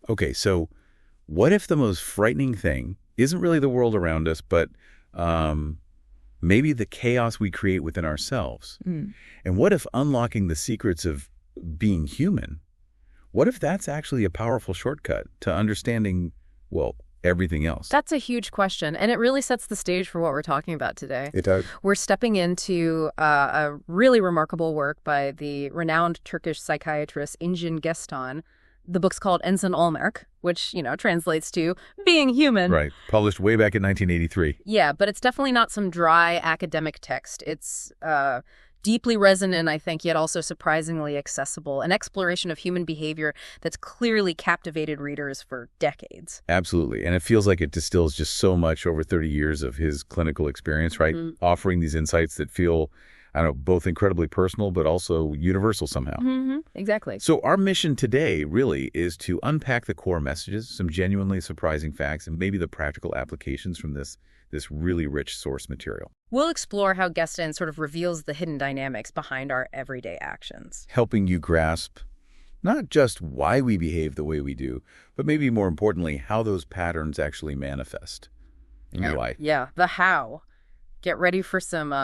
Okay, so what if the most frightening thing isn't really the world around us, but maybe the chaos we create within ourselves? Mm. And what if unlocking the secrets of being human, what if that's actually a powerful shortcut to understanding, well, everything else? That's a huge question, and it really sets the stage for what we're talking about today. It does. We're stepping into a really remarkable work by the renowned Turkish psychiatrist Engin Geçtan. The book's called Insan Olmak, which, translates to being human. Right. Published way back in 1983. Yeah, but it's definitely not some dry academic text. It's deeply resonant, I think, yet also surprisingly accessible. An exploration of human behavior that's clearly captivated readers for decades. Absolutely. And it feels like it distills just so much over 30 years of his clinical experience, right? Mm. Offering these insights that feel, I don't know, both incredibly personal, but also universal somehow. Mm-hmm. Exactly. So our mission today really is to unpack the core messages, some genuinely surprising facts, and maybe the practical applications from this really rich source material. We'll explore how Geçtan sort of reveals the hidden dynamics behind our everyday actions. Helping you grasp not just why we behave the way we do, but maybe more importantly, how those patterns actually manifest in your life. Yeah, the how. Get ready for some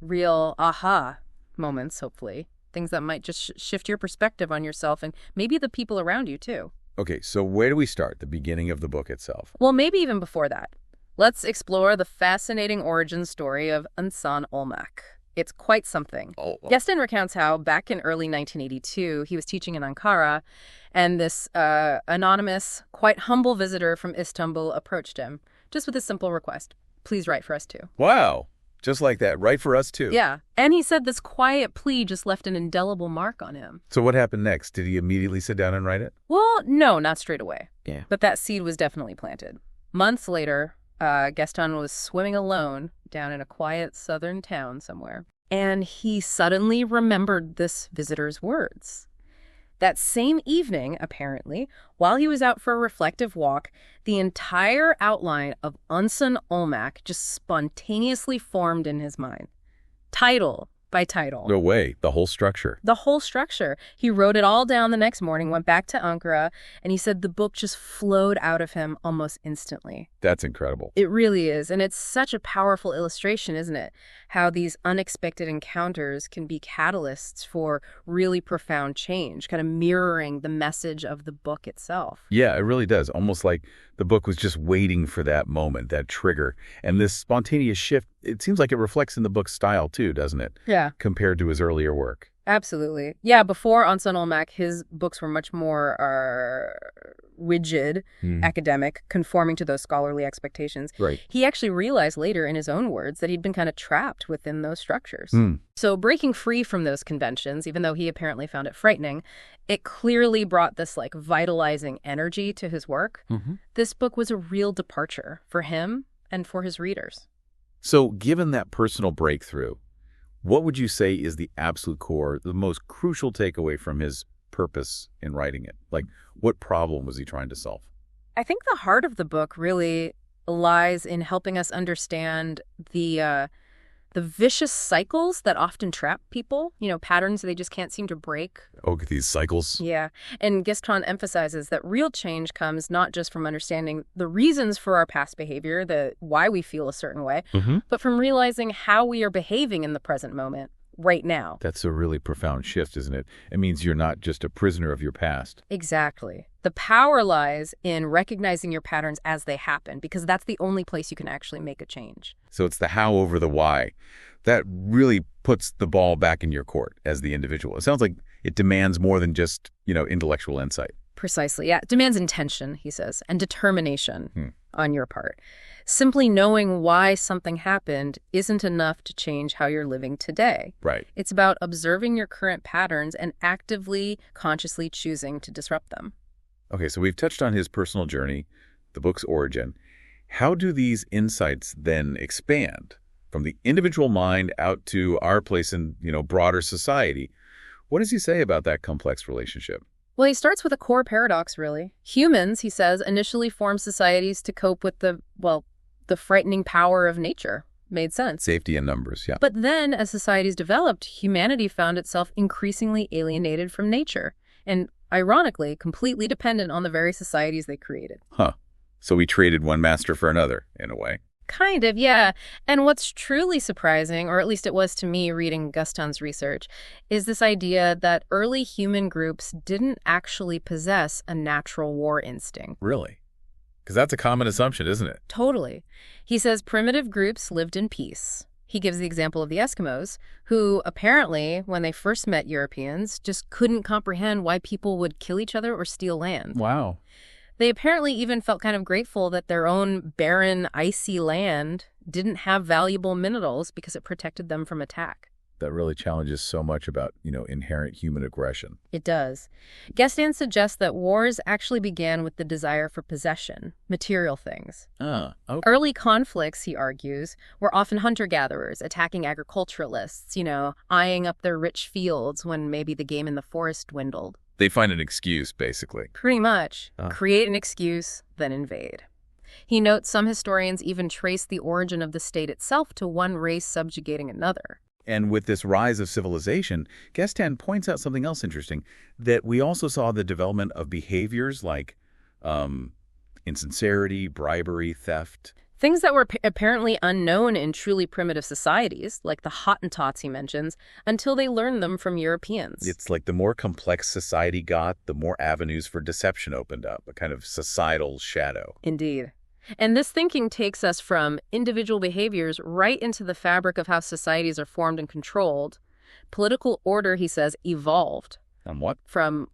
real aha moments, hopefully. Things that might just shift your perspective on yourself and maybe the people around you, too. Okay, so where do we start? The beginning of the book itself. Well, maybe even before that. Let's explore the fascinating origin story of Insan Olmak. It's quite something. Geçtan recounts how, back in early 1982, he was teaching in Ankara, and this anonymous, quite humble visitor from Istanbul approached him, just with a simple request. Please write for us, too. Wow. Just like that. Write for us, too. Yeah. And he said this quiet plea just left an indelible mark on him. So what happened next? Did he immediately sit down and write it? Well, no, not straight away. Yeah. But that seed was definitely planted. Months later, Geçtan was swimming alone down in a quiet southern town somewhere, and he suddenly remembered this visitor's words. That same evening, apparently, while he was out for a reflective walk, the entire outline of Insan Olmak just spontaneously formed in his mind. Title by title. No way. The whole structure. The whole structure. He wrote it all down the next morning, went back to Ankara, and he said the book just flowed out of him almost instantly. That's incredible. It really is. And it's such a powerful illustration, isn't it? How these unexpected encounters can be catalysts for really profound change, kind of mirroring the message of the book itself. Yeah, it really does. Almost like the book was just waiting for that moment, that trigger. And this spontaneous shift, it seems like it reflects in the book's style too, doesn't it? Yeah. Compared to his earlier work. Absolutely. Yeah, before Insan Olmak, his books were much more rigid, academic, conforming to those scholarly expectations. Right. He actually realized later in his own words that he'd been kind of trapped within those structures. So breaking free from those conventions, even though he apparently found it frightening, it clearly brought this vitalizing energy to his work. This book was a real departure for him and for his readers. So given that personal breakthrough, what would you say is the absolute core, the most crucial takeaway from his purpose in writing it? Like, what problem was he trying to solve? I think the heart of the book really lies in helping us understand the vicious cycles that often trap people, patterns they just can't seem to break. Oh, these cycles. Yeah. And Geçtan emphasizes that real change comes not just from understanding the reasons for our past behavior, why we feel a certain way, but from realizing how we are behaving in the present moment, right now. That's a really profound shift, isn't it? It means you're not just a prisoner of your past. Exactly. The power lies in recognizing your patterns as they happen, because that's the only place you can actually make a change. So it's the how over the why. That really puts the ball back in your court as the individual. It sounds like it demands more than just, intellectual insight. Precisely. Yeah. It demands intention, he says, and determination on your part. Simply knowing why something happened isn't enough to change how you're living today. Right. It's about observing your current patterns and actively, consciously choosing to disrupt them. Okay, so we've touched on his personal journey, the book's origin. How do these insights then expand from the individual mind out to our place in, broader society? What does he say about that complex relationship? Well, he starts with a core paradox, really. Humans, he says, initially formed societies to cope with the frightening power of nature. Made sense. Safety in numbers, yeah. But then, as societies developed, humanity found itself increasingly alienated from nature. And ironically, completely dependent on the very societies they created. Huh. So we traded one master for another, in a way. Kind of, yeah. And what's truly surprising, or at least it was to me reading Gaston's research, is this idea that early human groups didn't actually possess a natural war instinct. Really? Because that's a common assumption, isn't it? Totally. He says primitive groups lived in peace. He gives the example of the Eskimos, who apparently, when they first met Europeans, just couldn't comprehend why people would kill each other or steal land. Wow. They apparently even felt kind of grateful that their own barren, icy land didn't have valuable minerals because it protected them from attack. That really challenges so much about, inherent human aggression. It does. Gaston suggests that wars actually began with the desire for possession, material things. Okay. Early conflicts, he argues, were often hunter-gatherers, attacking agriculturalists, eyeing up their rich fields when maybe the game in the forest dwindled. They find an excuse, basically. Pretty much. Create an excuse, then invade. He notes some historians even trace the origin of the state itself to one race subjugating another. And with this rise of civilization, Gaston points out something else interesting, that we also saw the development of behaviors like insincerity, bribery, theft. Things that were apparently unknown in truly primitive societies, like the Hottentots he mentions, until they learned them from Europeans. It's like the more complex society got, the more avenues for deception opened up, a kind of societal shadow. Indeed. And this thinking takes us from individual behaviors right into the fabric of how societies are formed and controlled. Political order, he says, evolved. On what? From,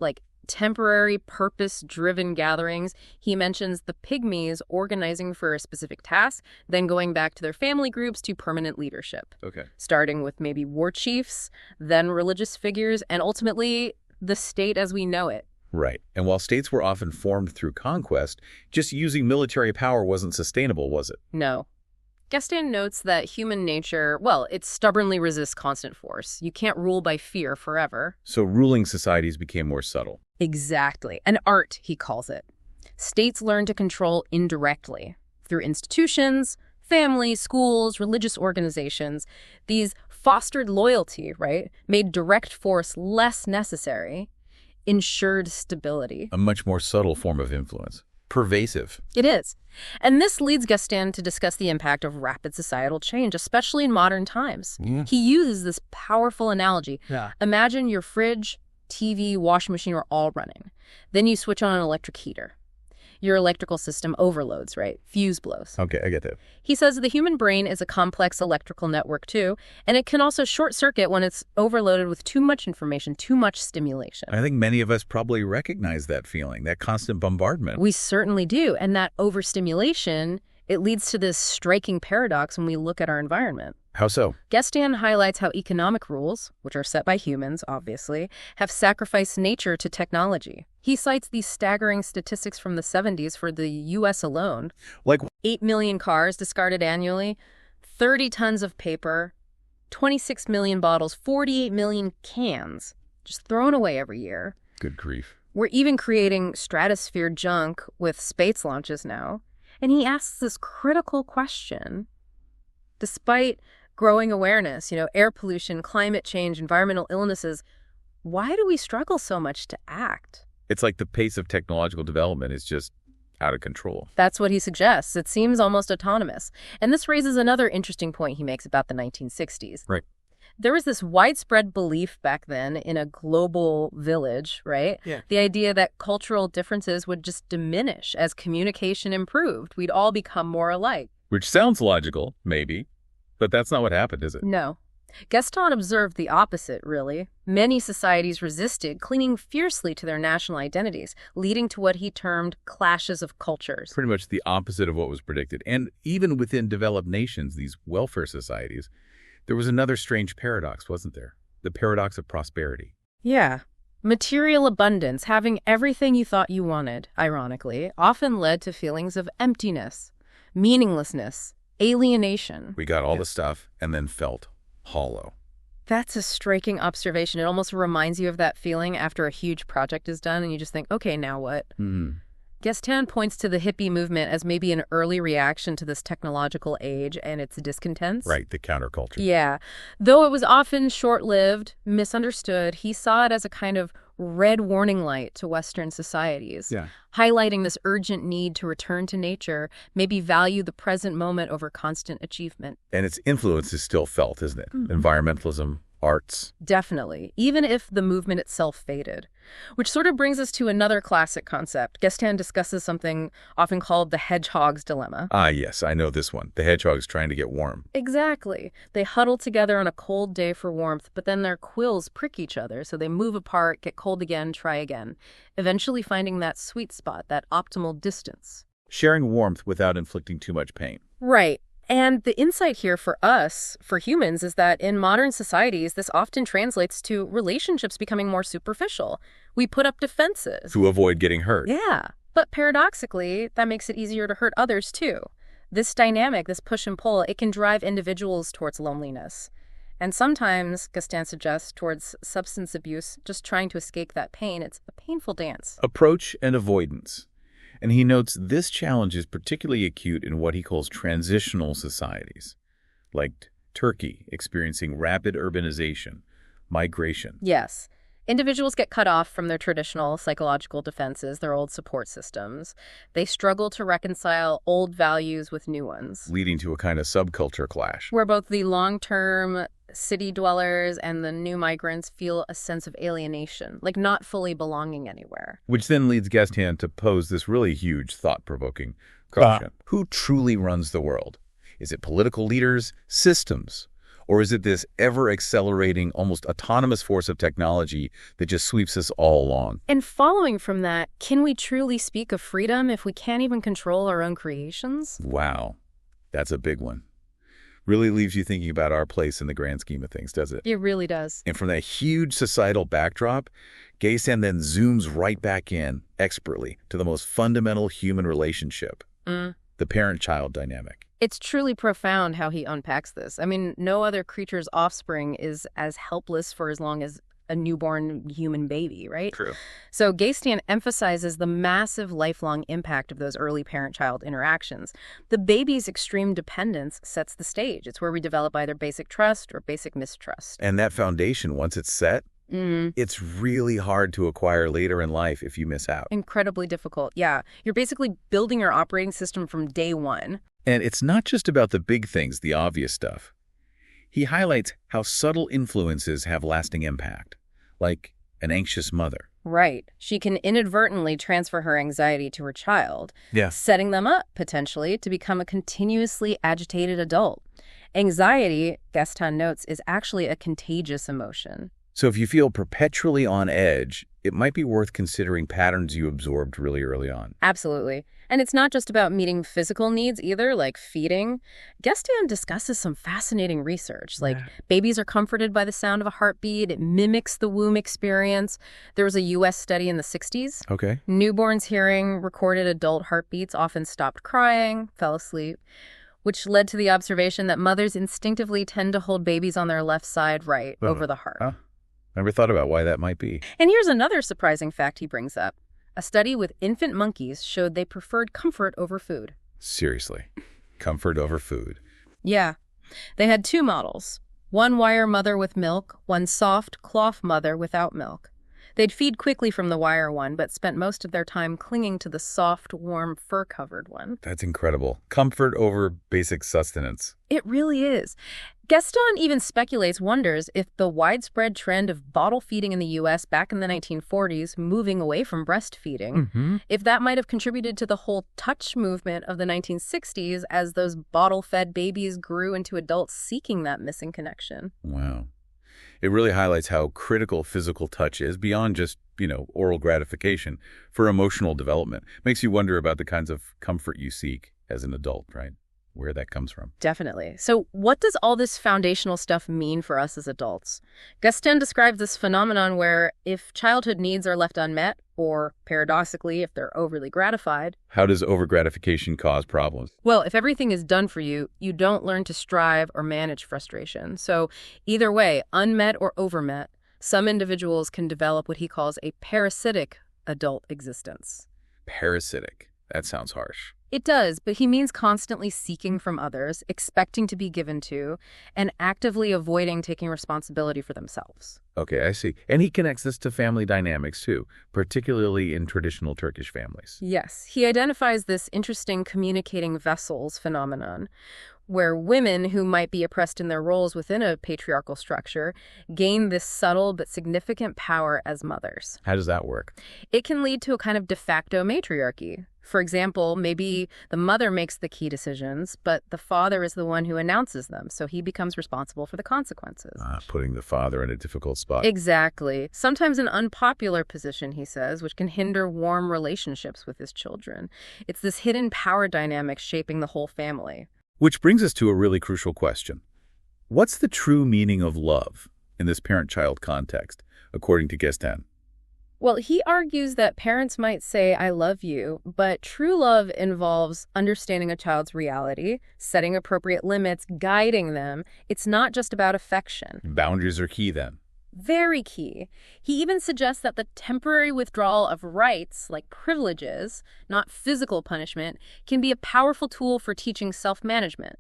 temporary, purpose-driven gatherings. He mentions the pygmies organizing for a specific task, then going back to their family groups to permanent leadership. Okay. Starting with maybe war chiefs, then religious figures, and ultimately the state as we know it. Right. And while states were often formed through conquest, just using military power wasn't sustainable, was it? No. Gaston notes that human nature, it stubbornly resists constant force. You can't rule by fear forever. So ruling societies became more subtle. Exactly. An art, he calls it. States learn to control indirectly through institutions, families, schools, religious organizations. These fostered loyalty, right, made direct force less necessary, ensured stability. A much more subtle form of influence. Pervasive. It is. And this leads Gaston to discuss the impact of rapid societal change, especially in modern times. Yeah. He uses this powerful analogy. Yeah. Imagine your fridge, TV, washing machine are all running. Then you switch on an electric heater. Your electrical system overloads, right? Fuse blows. Okay, I get that. He says the human brain is a complex electrical network too, and it can also short circuit when it's overloaded with too much information, too much stimulation. I think many of us probably recognize that feeling, that constant bombardment. We certainly do, and that overstimulation, it leads to this striking paradox when we look at our environment. How so? Gaston highlights how economic rules, which are set by humans, obviously, have sacrificed nature to technology. He cites these staggering statistics from the 70s for the U.S. alone. Like 8 million cars discarded annually, 30 tons of paper, 26 million bottles, 48 million cans just thrown away every year. good grief. We're even creating stratosphere junk with space launches now. And he asks this critical question. Despite growing awareness, air pollution, climate change, environmental illnesses, why do we struggle so much to act? It's like the pace of technological development is just out of control. That's what he suggests. It seems almost autonomous. And this raises another interesting point he makes about the 1960s. Right. There was this widespread belief back then in a global village, right? Yeah. The idea that cultural differences would just diminish as communication improved. We'd all become more alike. Which sounds logical, maybe, but that's not what happened, is it? No. Gaston observed the opposite, really. Many societies resisted, clinging fiercely to their national identities, leading to what he termed clashes of cultures. Pretty much the opposite of what was predicted. And even within developed nations, these welfare societies, there was another strange paradox, wasn't there? The paradox of prosperity. Yeah. Material abundance, having everything you thought you wanted, ironically, often led to feelings of emptiness, meaninglessness, alienation. We got all the stuff and then felt hollow. That's a striking observation. It almost reminds you of that feeling after a huge project is done and you just think, okay, now what? Gaston points to the hippie movement as maybe an early reaction to this technological age and its discontents. Right, the counterculture. Yeah. Though it was often short-lived, misunderstood, he saw it as a kind of red warning light to Western societies, highlighting this urgent need to return to nature, maybe value the present moment over constant achievement. And its influence is still felt, isn't it? Environmentalism, arts. Definitely, even if the movement itself faded. Which sort of brings us to another classic concept. Geçtan discusses something often called the hedgehog's dilemma. Ah, yes, I know this one. The hedgehog's trying to get warm. Exactly. They huddle together on a cold day for warmth, but then their quills prick each other, so they move apart, get cold again, try again, eventually finding that sweet spot, that optimal distance. Sharing warmth without inflicting too much pain. Right. And the insight here for us, for humans, is that in modern societies, this often translates to relationships becoming more superficial. We put up defenses. To avoid getting hurt. Yeah. But paradoxically, that makes it easier to hurt others, too. This dynamic, this push and pull, it can drive individuals towards loneliness. And sometimes, Geçtan suggests, towards substance abuse, just trying to escape that pain. It's a painful dance. Approach and avoidance. And he notes this challenge is particularly acute in what he calls transitional societies, like Turkey experiencing rapid urbanization, migration. Yes. Individuals get cut off from their traditional psychological defenses, their old support systems. They struggle to reconcile old values with new ones, leading to a kind of subculture clash, where both the long-term city dwellers and the new migrants feel a sense of alienation, like not fully belonging anywhere. Which then leads Geçtan to pose this really huge, thought-provoking question. Who truly runs the world? Is it political leaders, systems? Or is it this ever-accelerating, almost autonomous force of technology that just sweeps us all along? And following from that, can we truly speak of freedom if we can't even control our own creations? Wow, that's a big one. Really leaves you thinking about our place in the grand scheme of things, does it? It really does. And from that huge societal backdrop, Geçtan then zooms right back in, expertly, to the most fundamental human relationship, the parent-child dynamic. It's truly profound how he unpacks this. I mean, no other creature's offspring is as helpless for as long as a newborn human baby, right? True. So Geçtan emphasizes the massive lifelong impact of those early parent-child interactions. The baby's extreme dependence sets the stage. It's where we develop either basic trust or basic mistrust. And that foundation, once it's set, it's really hard to acquire later in life if you miss out. Incredibly difficult, yeah. You're basically building your operating system from day one. And it's not just about the big things, the obvious stuff. He highlights how subtle influences have lasting impact, like an anxious mother. Right. She can inadvertently transfer her anxiety to her child, Yeah. setting them up, potentially, to become a continuously agitated adult. Anxiety, Geçtan notes, is actually a contagious emotion. So if you feel perpetually on edge, it might be worth considering patterns you absorbed really early on. Absolutely. And it's not just about meeting physical needs either, like feeding. Geçtan discusses some fascinating research, like babies are comforted by the sound of a heartbeat. It mimics the womb experience. There was a U.S. study in the 60s. Okay. Newborns hearing recorded adult heartbeats often stopped crying, fell asleep, which led to the observation that mothers instinctively tend to hold babies on their left side over the heart. Huh? Never thought about why that might be. And here's another surprising fact he brings up. A study with infant monkeys showed they preferred comfort over food. Seriously. Comfort over food. Yeah. They had two models. One wire mother with milk, one soft cloth mother without milk. They'd feed quickly from the wire one, but spent most of their time clinging to the soft, warm, fur-covered one. That's incredible. Comfort over basic sustenance. It really is. Geçtan even wonders if the widespread trend of bottle feeding in the U.S. back in the 1940s, moving away from breastfeeding, if that might have contributed to the whole touch movement of the 1960s as those bottle-fed babies grew into adults seeking that missing connection. Wow. It really highlights how critical physical touch is beyond just, oral gratification for emotional development. Makes you wonder about the kinds of comfort you seek as an adult, right? Where that comes from. Definitely. So what does all this foundational stuff mean for us as adults? Geçtan describes this phenomenon where if childhood needs are left unmet, or paradoxically, if they're overly gratified. How does overgratification cause problems? Well, if everything is done for you, you don't learn to strive or manage frustration. So either way, unmet or overmet, some individuals can develop what he calls a parasitic adult existence. Parasitic. That sounds harsh. It does, but he means constantly seeking from others, expecting to be given to, and actively avoiding taking responsibility for themselves. Okay, I see. And he connects this to family dynamics too, particularly in traditional Turkish families. Yes, he identifies this interesting communicating vessels phenomenon, where women who might be oppressed in their roles within a patriarchal structure gain this subtle but significant power as mothers. How does that work? It can lead to a kind of de facto matriarchy. For example, maybe the mother makes the key decisions, but the father is the one who announces them, so he becomes responsible for the consequences. Putting the father in a difficult spot. Exactly. Sometimes an unpopular position, he says, which can hinder warm relationships with his children. It's this hidden power dynamic shaping the whole family. Which brings us to a really crucial question. What's the true meaning of love in this parent-child context, according to Geçtan? Well, he argues that parents might say, I love you, but true love involves understanding a child's reality, setting appropriate limits, guiding them. It's not just about affection. Boundaries are key then. Very key. He even suggests that the temporary withdrawal of rights, like privileges, not physical punishment, can be a powerful tool for teaching self-management.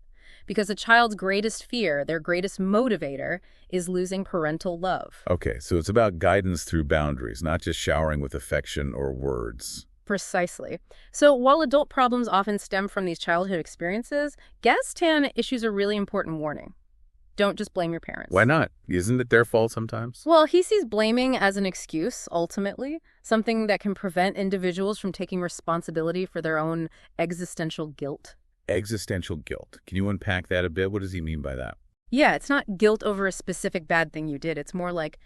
Because a child's greatest fear, their greatest motivator, is losing parental love. Okay, so it's about guidance through boundaries, not just showering with affection or words. Precisely. So while adult problems often stem from these childhood experiences, Geçtan issues a really important warning. Don't just blame your parents. Why not? Isn't it their fault sometimes? Well, he sees blaming as an excuse, ultimately, something that can prevent individuals from taking responsibility for their own existential guilt. Existential guilt. Can you unpack that a bit? What does he mean by that? Yeah, it's not guilt over a specific bad thing you did. It's more like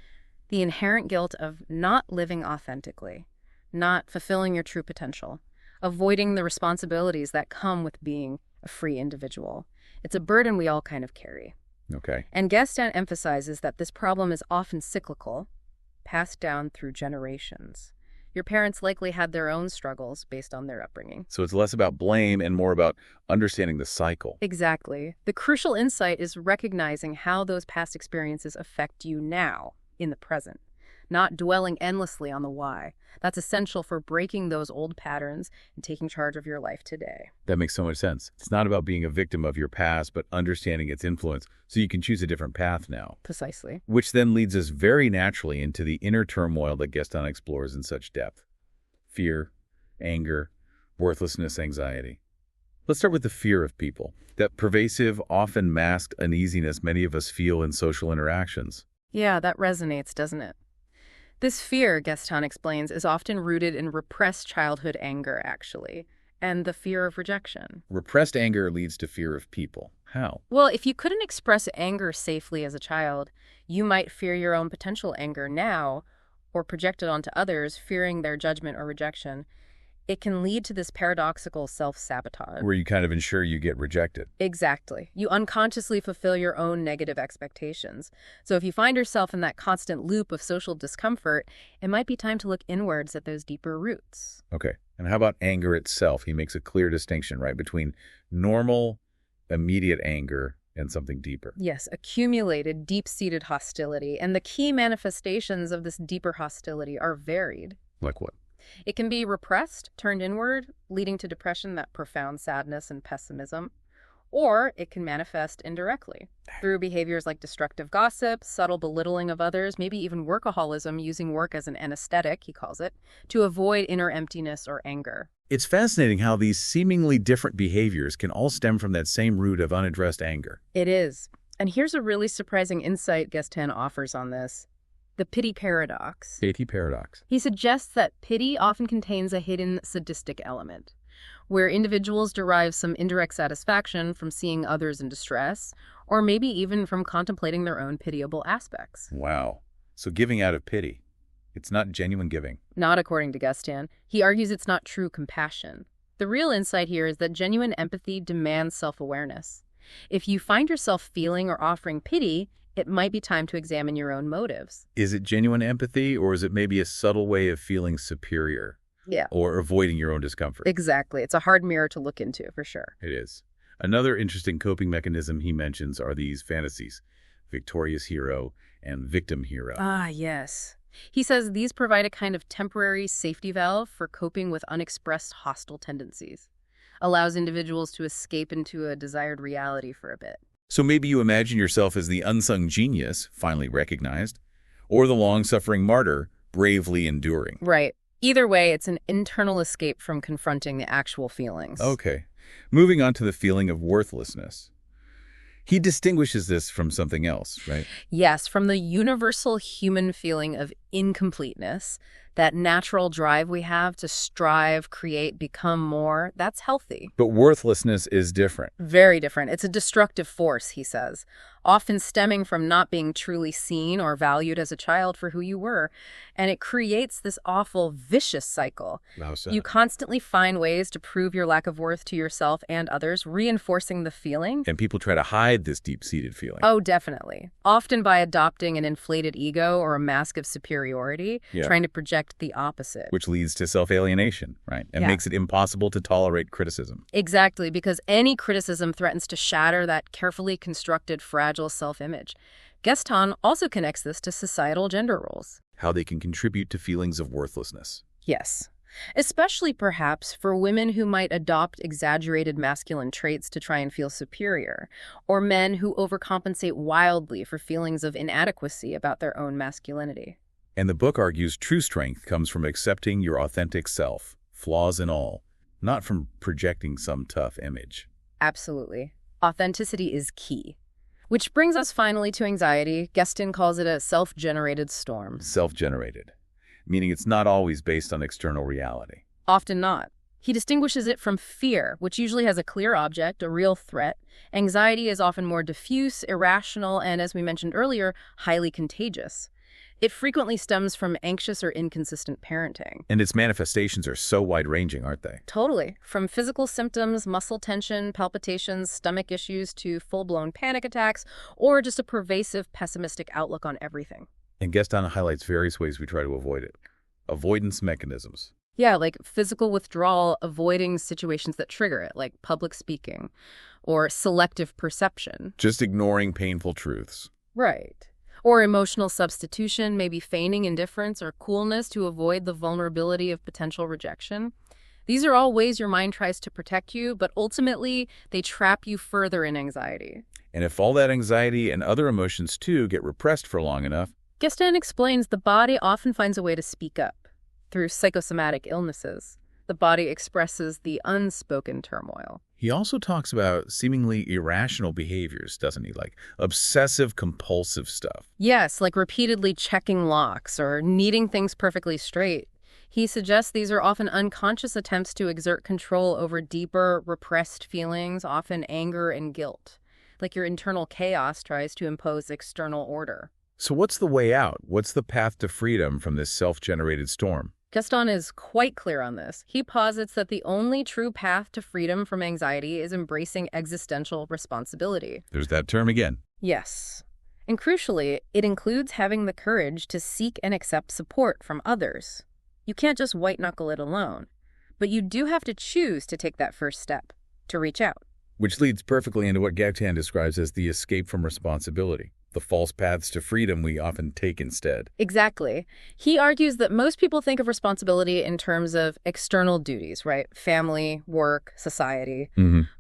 the inherent guilt of not living authentically, not fulfilling your true potential, avoiding the responsibilities that come with being a free individual. It's a burden we all kind of carry. Okay. And Geçtan emphasizes that this problem is often cyclical, passed down through generations. Your parents likely had their own struggles based on their upbringing. So it's less about blame and more about understanding the cycle. Exactly. The crucial insight is recognizing how those past experiences affect you now, in the present, not dwelling endlessly on the why. That's essential for breaking those old patterns and taking charge of your life today. That makes so much sense. It's not about being a victim of your past, but understanding its influence so you can choose a different path now. Precisely. Which then leads us very naturally into the inner turmoil that Geçtan explores in such depth. Fear, anger, worthlessness, anxiety. Let's start with the fear of people. That pervasive, often masked uneasiness many of us feel in social interactions. Yeah, that resonates, doesn't it? This fear, Geçtan explains, is often rooted in repressed childhood anger, actually, and the fear of rejection. Repressed anger leads to fear of people. How? Well, if you couldn't express anger safely as a child, you might fear your own potential anger now, or project it onto others, fearing their judgment or rejection. It can lead to this paradoxical self-sabotage. Where you kind of ensure you get rejected. Exactly. You unconsciously fulfill your own negative expectations. So if you find yourself in that constant loop of social discomfort, it might be time to look inwards at those deeper roots. Okay. And how about anger itself? He makes a clear distinction, right, between normal, immediate anger and something deeper. Yes, accumulated, deep-seated hostility. And the key manifestations of this deeper hostility are varied. Like what? It can be repressed, turned inward, leading to depression, that profound sadness and pessimism. Or it can manifest indirectly through behaviors like destructive gossip, subtle belittling of others, maybe even workaholism, using work as an anesthetic, he calls it, to avoid inner emptiness or anger. It's fascinating how these seemingly different behaviors can all stem from that same root of unaddressed anger. It is. And here's a really surprising insight Geçtan offers on this. The pity paradox. Pity paradox. He suggests that pity often contains a hidden sadistic element, where individuals derive some indirect satisfaction from seeing others in distress, or maybe even from contemplating their own pitiable aspects. Wow. So giving out of pity. It's not genuine giving. Not according to Geçtan. He argues it's not true compassion. The real insight here is that genuine empathy demands self-awareness. If you find yourself feeling or offering pity, it might be time to examine your own motives. Is it genuine empathy, or is it maybe a subtle way of feeling superior? Yeah. Or avoiding your own discomfort? Exactly. It's a hard mirror to look into, for sure. It is. Another interesting coping mechanism he mentions are these fantasies, victorious hero and victim hero. Ah, yes. He says these provide a kind of temporary safety valve for coping with unexpressed hostile tendencies, allows individuals to escape into a desired reality for a bit. So maybe you imagine yourself as the unsung genius, finally recognized, or the long-suffering martyr, bravely enduring. Right. Either way, it's an internal escape from confronting the actual feelings. Okay. Moving on to the feeling of worthlessness. He distinguishes this from something else, right? Yes, from the universal human feeling of incompleteness, that natural drive we have to strive, create, become more, that's healthy. But worthlessness is different. Very different. It's a destructive force, he says, often stemming from not being truly seen or valued as a child for who you were. And it creates this awful, vicious cycle. How so? You constantly find ways to prove your lack of worth to yourself and others, reinforcing the feeling. And people try to hide this deep-seated feeling. Oh, definitely. Often by adopting an inflated ego or a mask of superiority, trying to project the opposite. Which leads to self-alienation, right? And makes it impossible to tolerate criticism. Exactly, because any criticism threatens to shatter that carefully constructed, fragile self-image. Geçtan also connects this to societal gender roles. How they can contribute to feelings of worthlessness. Yes. Especially, perhaps, for women who might adopt exaggerated masculine traits to try and feel superior, or men who overcompensate wildly for feelings of inadequacy about their own masculinity. And the book argues true strength comes from accepting your authentic self, flaws and all, not from projecting some tough image. Absolutely. Authenticity is key. Which brings us finally to anxiety. Geçtan calls it a self-generated storm. Self-generated, meaning it's not always based on external reality. Often not. He distinguishes it from fear, which usually has a clear object, a real threat. Anxiety is often more diffuse, irrational, and, as we mentioned earlier, highly contagious. It frequently stems from anxious or inconsistent parenting. And its manifestations are so wide-ranging, aren't they? Totally. From physical symptoms, muscle tension, palpitations, stomach issues, to full-blown panic attacks, or just a pervasive pessimistic outlook on everything. And Geçtan highlights various ways we try to avoid it. Avoidance mechanisms. Yeah, like physical withdrawal, avoiding situations that trigger it, like public speaking, or selective perception. Just ignoring painful truths. Right. Or emotional substitution, maybe feigning indifference or coolness to avoid the vulnerability of potential rejection. These are all ways your mind tries to protect you, but ultimately they trap you further in anxiety. And if all that anxiety and other emotions too get repressed for long enough, Geçtan explains the body often finds a way to speak up. Through psychosomatic illnesses, the body expresses the unspoken turmoil. he also talks about seemingly irrational behaviors, doesn't he? Like obsessive-compulsive stuff. Yes, like repeatedly checking locks or needing things perfectly straight. He suggests these are often unconscious attempts to exert control over deeper, repressed feelings, often anger and guilt. Like your internal chaos tries to impose external order. So what's the way out? What's the path to freedom from this self-generated storm? Geçtan is quite clear on this. He posits that the only true path to freedom from anxiety is embracing existential responsibility. There's that term again. Yes. And crucially, it includes having the courage to seek and accept support from others. You can't just white-knuckle it alone. But you do have to choose to take that first step, to reach out. Which leads perfectly into what Geçtan describes as the escape from responsibility, the false paths to freedom we often take instead. Exactly. He argues that most people think of responsibility in terms of external duties, right? Family, work, society.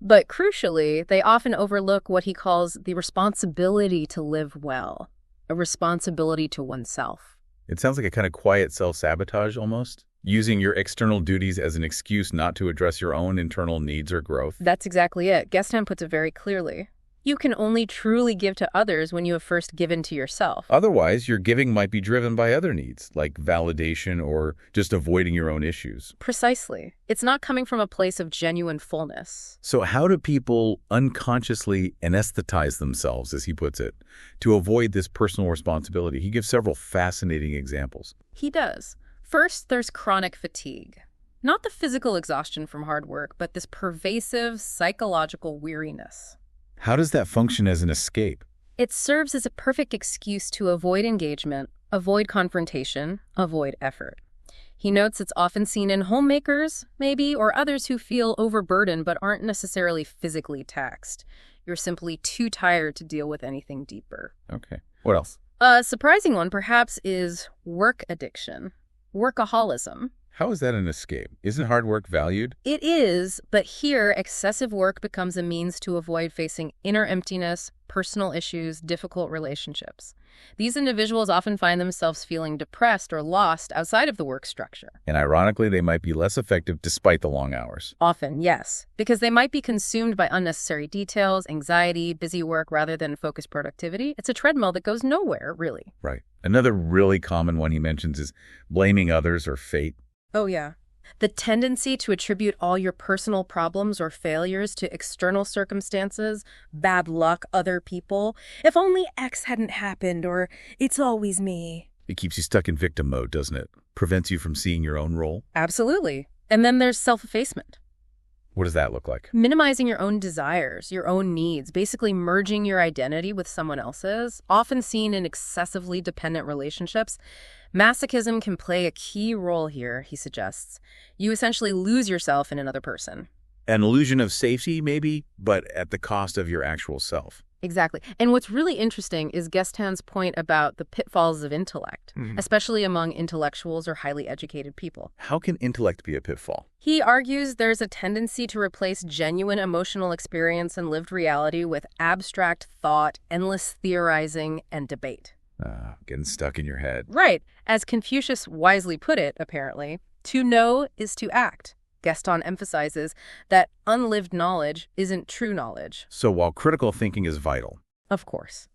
But crucially, they often overlook what he calls the responsibility to live well, a responsibility to oneself. It sounds like a kind of quiet self-sabotage almost, using your external duties as an excuse not to address your own internal needs or growth. That's exactly it. Geçtan puts it very clearly. You can only truly give to others when you have first given to yourself. Otherwise, your giving might be driven by other needs, like validation or just avoiding your own issues. Precisely. It's not coming from a place of genuine fullness. So how do people unconsciously anesthetize themselves, as he puts it, to avoid this personal responsibility? He gives several fascinating examples. He does. First, there's chronic fatigue. Not the physical exhaustion from hard work, but this pervasive psychological weariness. How does that function as an escape? It serves as a perfect excuse to avoid engagement, avoid confrontation, avoid effort. He notes it's often seen in homemakers, maybe, or others who feel overburdened but aren't necessarily physically taxed. You're simply too tired to deal with anything deeper. Okay. What else? A surprising one, perhaps, is work addiction, workaholism. How is that an escape? Isn't hard work valued? It is, but here, excessive work becomes a means to avoid facing inner emptiness, personal issues, difficult relationships. These individuals often find themselves feeling depressed or lost outside of the work structure. And ironically, they might be less effective despite the long hours. Often, yes, because they might be consumed by unnecessary details, anxiety, busy work rather than focused productivity. It's a treadmill that goes nowhere, really. Right. Another really common one he mentions is blaming others or fate. Oh, yeah. The tendency to attribute all your personal problems or failures to external circumstances, bad luck, other people. If only X hadn't happened, or it's always me. It keeps you stuck in victim mode, doesn't it? Prevents you from seeing your own role. Absolutely. And then there's self-effacement. What does that look like? Minimizing your own desires, your own needs, basically merging your identity with someone else's, often seen in excessively dependent relationships. Masochism can play a key role here, he suggests. You essentially lose yourself in another person. An illusion of safety, maybe, but at the cost of your actual self. Exactly. And what's really interesting is Geçtan's point about the pitfalls of intellect, especially among intellectuals or highly educated people. How can intellect be a pitfall? He argues there's a tendency to replace genuine emotional experience and lived reality with abstract thought, endless theorizing, and debate. Getting stuck in your head. Right. As Confucius wisely put it, apparently, to know is to act. Geçtan emphasizes that unlived knowledge isn't true knowledge. So while critical thinking is vital, Of course.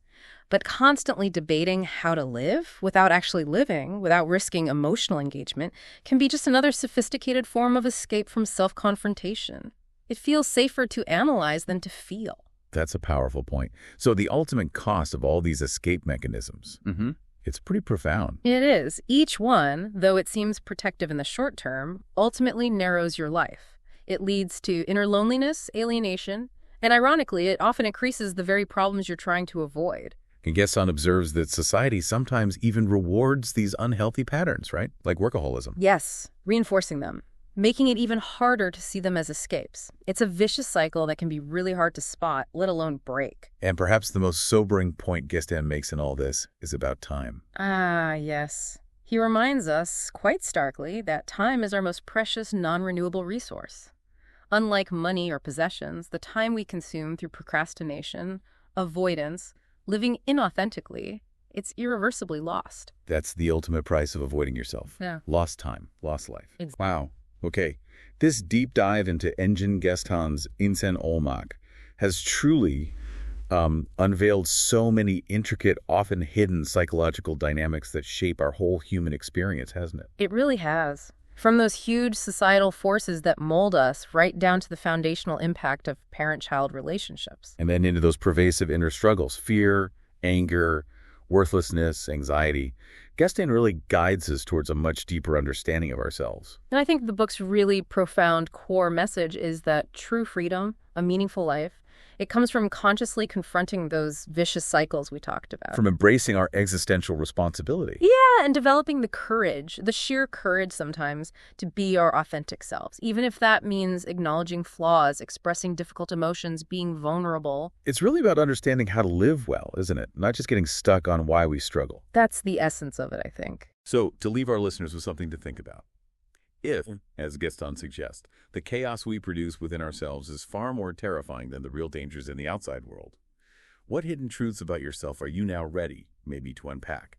But constantly debating how to live without actually living, without risking emotional engagement, can be just another sophisticated form of escape from self-confrontation. It feels safer to analyze than to feel. that's a powerful point. So the ultimate cost of all these escape mechanisms, it's pretty profound. It is. Each one, though it seems protective in the short term, ultimately narrows your life. It leads to inner loneliness, alienation, and ironically, it often increases the very problems you're trying to avoid. And Gesson observes that society sometimes even rewards these unhealthy patterns, right? Like workaholism. Yes, reinforcing them, making it even harder to see them as escapes. It's a vicious cycle that can be really hard to spot, let alone break. And perhaps the most sobering point Geston makes in all this is about time. Ah, yes. He reminds us, quite starkly, that time is our most precious, non-renewable resource. Unlike money or possessions, the time we consume through procrastination, avoidance, living inauthentically, it's irreversibly lost. That's the ultimate price of avoiding yourself. Yeah. Lost time, lost life. Exactly. Wow. Okay. This deep dive into Engin Geçtan's İnsan Olmak has truly unveiled so many intricate, often hidden psychological dynamics that shape our whole human experience, hasn't it? It really has. From those huge societal forces that mold us right down to the foundational impact of parent-child relationships. And then into those pervasive inner struggles, fear, anger, worthlessness, anxiety. Geçtan really guides us towards a much deeper understanding of ourselves. And I think the book's really profound core message is that true freedom, a meaningful life, it comes from consciously confronting those vicious cycles we talked about. From embracing our existential responsibility. Yeah, and developing the courage, the sheer courage sometimes, to be our authentic selves, even if that means acknowledging flaws, expressing difficult emotions, being vulnerable. It's really about understanding how to live well, isn't it? Not just getting stuck on why we struggle. That's the essence of it, I think. So, to leave our listeners with something to think about. If, as Geçtan suggests, the chaos we produce within ourselves is far more terrifying than the real dangers in the outside world, what hidden truths about yourself are you now ready, maybe, to unpack?